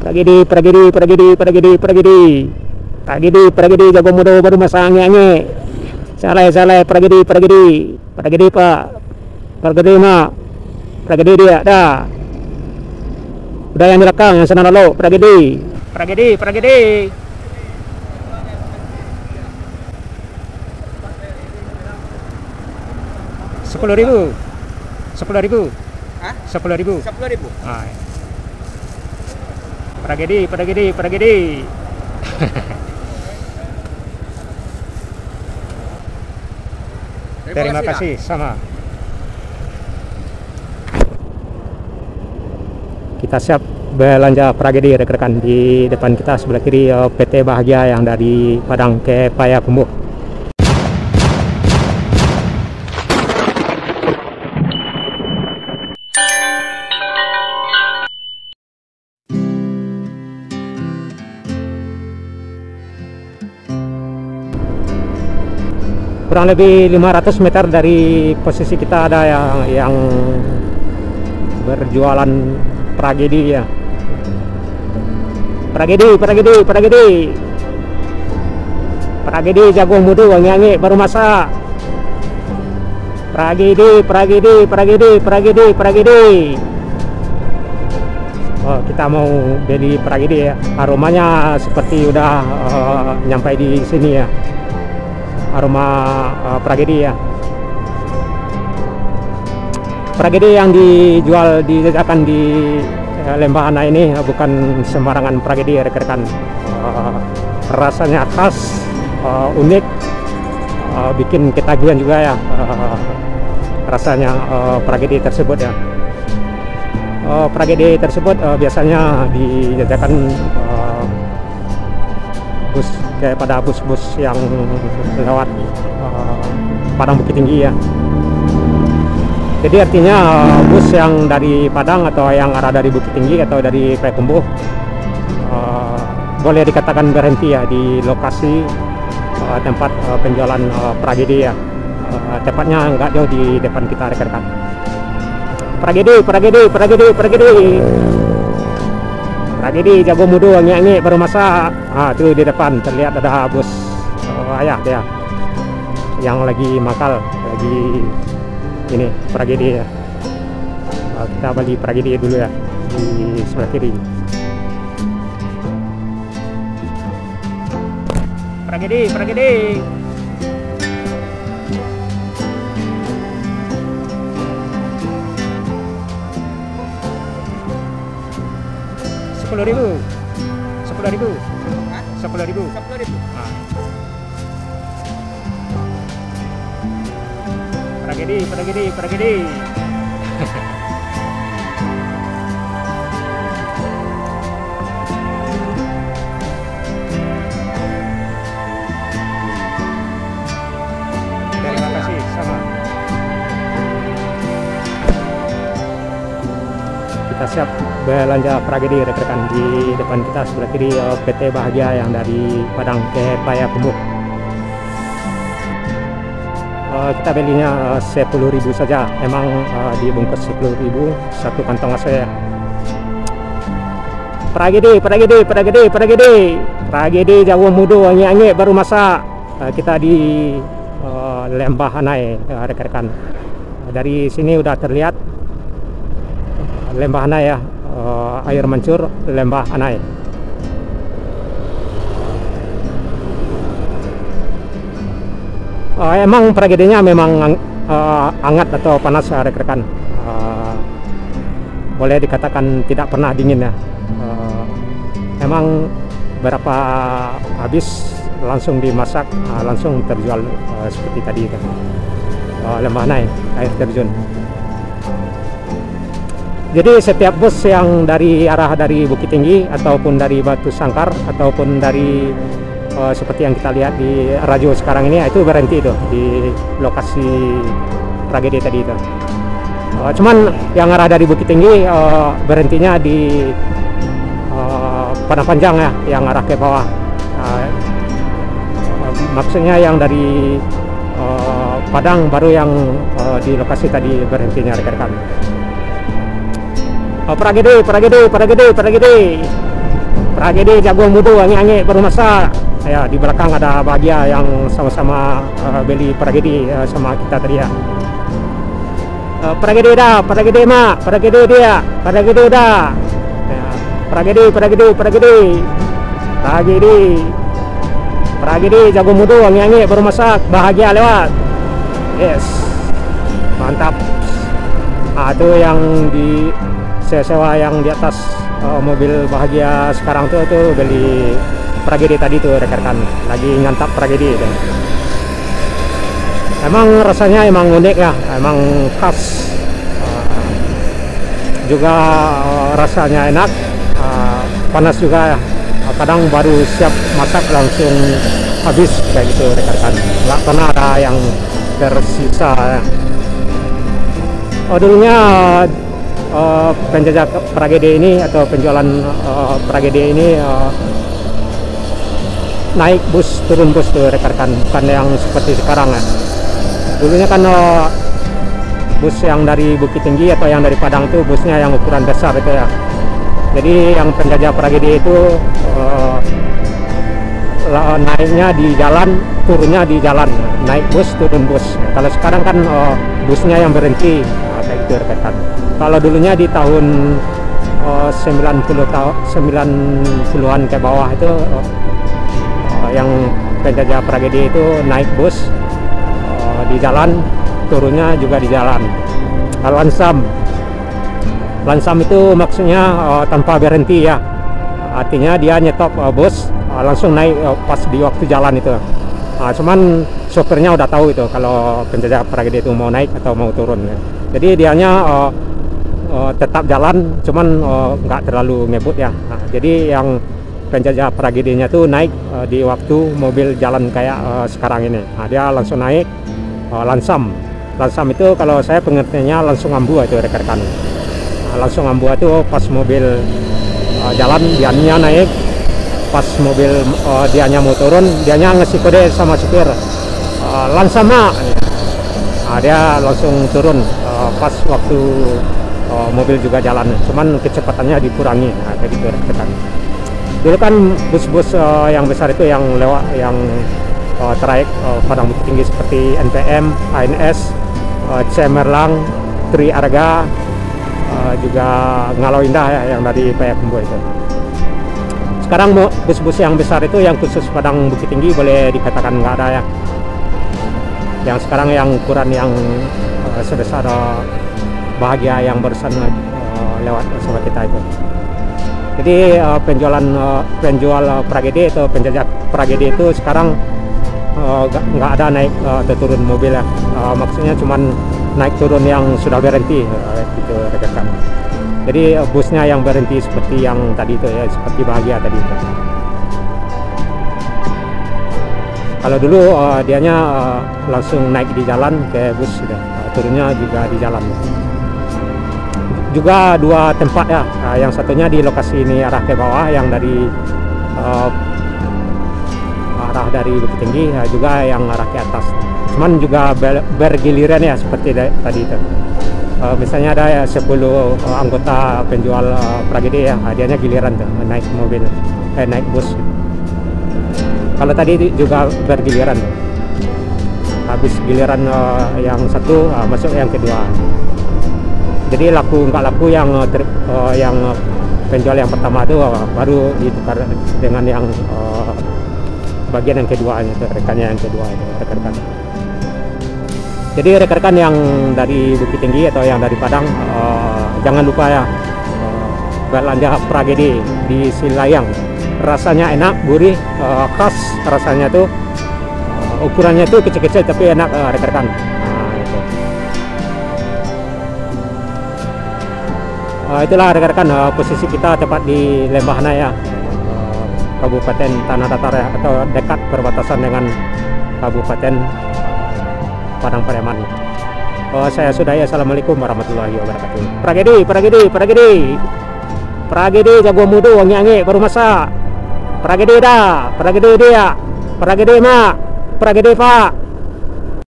Tragedi jago muda baru masang ange. Salah tragedi Pak. Tragedi mah. Tragedi dia dah. Udah yang di belakang yang sana lalu tragedi. 10.000. 10.000. Hah? 10.000. 10.000. Ah. Tragedi. Terima kasih sama. Kita siap belanja tragedi rekan-rekan. Di depan kita sebelah kiri PT Bahagia yang dari Padang ke Payakumbuh. Kurang lebih 500 meter dari posisi kita ada yang berjualan tragedi ya. Tragedi jago muda wangi-wangi baru masak. Tragedi. Oh, kita mau beli tragedi ya. Aromanya seperti udah nyampai di sini ya. Aroma tragedi ya. Tragedi yang dijajakan di Lembahana ini bukan sembarangan tragedi ya rekan-rekan. Rasanya khas, unik, bikin ketagihan juga ya rasanya tragedi tersebut ya. Tragedi tersebut biasanya dijajakan bus kayak pada bus-bus yang lewat Padang Bukit Tinggi ya. Jadi artinya bus yang dari Padang atau yang arah dari Bukit Tinggi atau dari Payakumbuh boleh dikatakan berhenti ya di lokasi tempat penjualan tragedi ya. Tepatnya nggak jauh di depan kita rekan-rekan. Tragedi jago muda wangi-wangi baru masak. Tuh di depan terlihat ada bus ayah dia yang lagi makal, lagi ini tragedi ya. Kita beli tragedi dulu ya di sebelah kiri. Tragedi. 10.000. 10.000. Hah? 10.000. 10.000. Tragedi. Terima kasih sama. Kita siap belanja tragedi rekan-rekan. Di depan kita sebelah kiri PT Bahagia yang dari Padang ke Payakumbuh. Kita belinya 10.000 saja. Emang dibungkus 10.000 satu kantong aja ya. Tragedi jago muda wangi-wangi baru masak. Kita di Lembah Hanai rekan-rekan. Dari sini udah terlihat Lembah Hanai ya, air mancur Lembah Hanai. Emang tragedinya memang hangat atau panas rekan-rekan. Boleh dikatakan tidak pernah dingin ya. Emang berapa habis langsung dimasak, langsung terjual seperti tadi itu. Lembah Hanai, air terjun. Jadi setiap bus yang dari Bukit Tinggi ataupun dari Batu Sangkar ataupun dari seperti yang kita lihat di radio sekarang ini, itu berhenti itu di lokasi tragedi tadi itu. Cuman yang arah dari Bukit Tinggi berhentinya di Padang Panjang ya, yang arah ke bawah. Maksudnya yang dari Padang baru yang di lokasi tadi berhentinya rekan-rekan. Tragedi. Pragedi jago mudu angi-angi baru masak. Ya, di belakang ada bahagia yang sama-sama beli Pragedi sama kita tadi ya. Pragedi dah, Pragedi mak, Pragedi dia, Pragedi dah. Ya, Pragedi jago mudu angi-angi baru masak, bahagia lewat. Yes, mantap. Itu yang di sewa yang di atas mobil bahagia sekarang tuh beli Pragedi tadi tuh rekan-rekan, lagi ngantap Pragedi itu. Emang rasanya emang unik ya, emang khas, juga rasanya enak, panas juga ya. Kadang baru siap masak langsung habis kayak gitu rekan-rekan, nggak pernah ada yang tersisa ya. Dulunya penjajah Pragedi ini atau penjualan Pragedi ini naik bus turun bus tuh rekan-rekan, bukan yang seperti sekarang ya. Dulunya kan bus yang dari Bukit Tinggi atau yang dari Padang tuh busnya yang ukuran besar itu ya. Jadi yang penjajah Pragedi itu naiknya di jalan, turunnya di jalan, naik bus turun bus. Kalau sekarang kan busnya yang berhenti kayak gitu rekan. Kalau dulunya di tahun 90-an ke bawah itu yang penjajah Pragedi itu naik bus di jalan, turunnya juga di jalan. Lansam itu maksudnya tanpa berhenti ya, artinya dia nyetop bus langsung naik pas di waktu jalan itu. Cuman sopirnya udah tahu itu kalau penjajah Pragedi itu mau naik atau mau turun ya. Jadi dianya tetap jalan, cuman nggak terlalu ngebut ya. Jadi yang penjajah Pragedinya tuh naik di waktu mobil jalan kayak sekarang ini. Dia langsung naik lansam itu kalau saya pengertiannya langsung ambu itu rekan-rekan. Langsung ambu itu pas mobil jalan dianya naik, pas mobil dianya mau turun, dianya ngasih kode sama supir lansama. Dia langsung turun pas waktu mobil juga jalan, cuman kecepatannya dikurangi kayak gitu rekan. Dulu kan bus-bus yang besar itu yang lewat yang trayek Padang Bukit Tinggi seperti NPM, ANS, Cemerlang, Tri Arga, juga Ngalau Indah ya, yang dari Payakumbuh itu. Sekarang bus-bus yang besar itu yang khusus Padang Bukit Tinggi boleh dikatakan nggak ada ya. Yang sekarang yang ukuran yang sebesar bahagia yang barusan lewat sama kita itu. Jadi penjual Pragedi atau penjajah Pragedi itu sekarang nggak ada naik atau turun mobil ya. Maksudnya cuman naik turun yang sudah berhenti gitu rekan. Jadi busnya yang berhenti seperti yang tadi itu ya, seperti bahagia tadi itu. Kalau dulu dianya langsung naik di jalan ke bus, turunnya juga di jalan. Juga dua tempat ya, yang satunya di lokasi ini arah ke bawah, yang dari arah dari Bukit Tinggi, juga yang arah ke atas. Cuman juga bergiliran ya seperti tadi itu. Misalnya ada 10 anggota penjual Pragedi ya, dianya giliran tuh naik mobil, naik bus. Kalau tadi juga bergiliran, habis giliran yang satu masuk yang kedua. Jadi nggak laku yang penjual yang pertama itu baru ditukar dengan yang bagian yang kedua itu, rekannya yang kedua itu rekan-rekan. Jadi rekan-rekan yang dari Bukit Tinggi atau yang dari Padang, jangan lupa ya belanja Pragedi di Silayang. Rasanya enak, gurih, khas rasanya tuh. Ukurannya tuh kecil-kecil tapi enak rekan-rekan. Itulah rekan-rekan posisi kita tepat di Lembahana ya, Kabupaten Tanah Datar ya, atau dekat perbatasan dengan Kabupaten Padang Pariaman. Saya sudahi, assalamualaikum warahmatullahi wabarakatuh. Pragedi jago mudu wangi-wangi baru masak. Pragedi dah, Pragedi dia, Pragedi mak, Pragedi pak.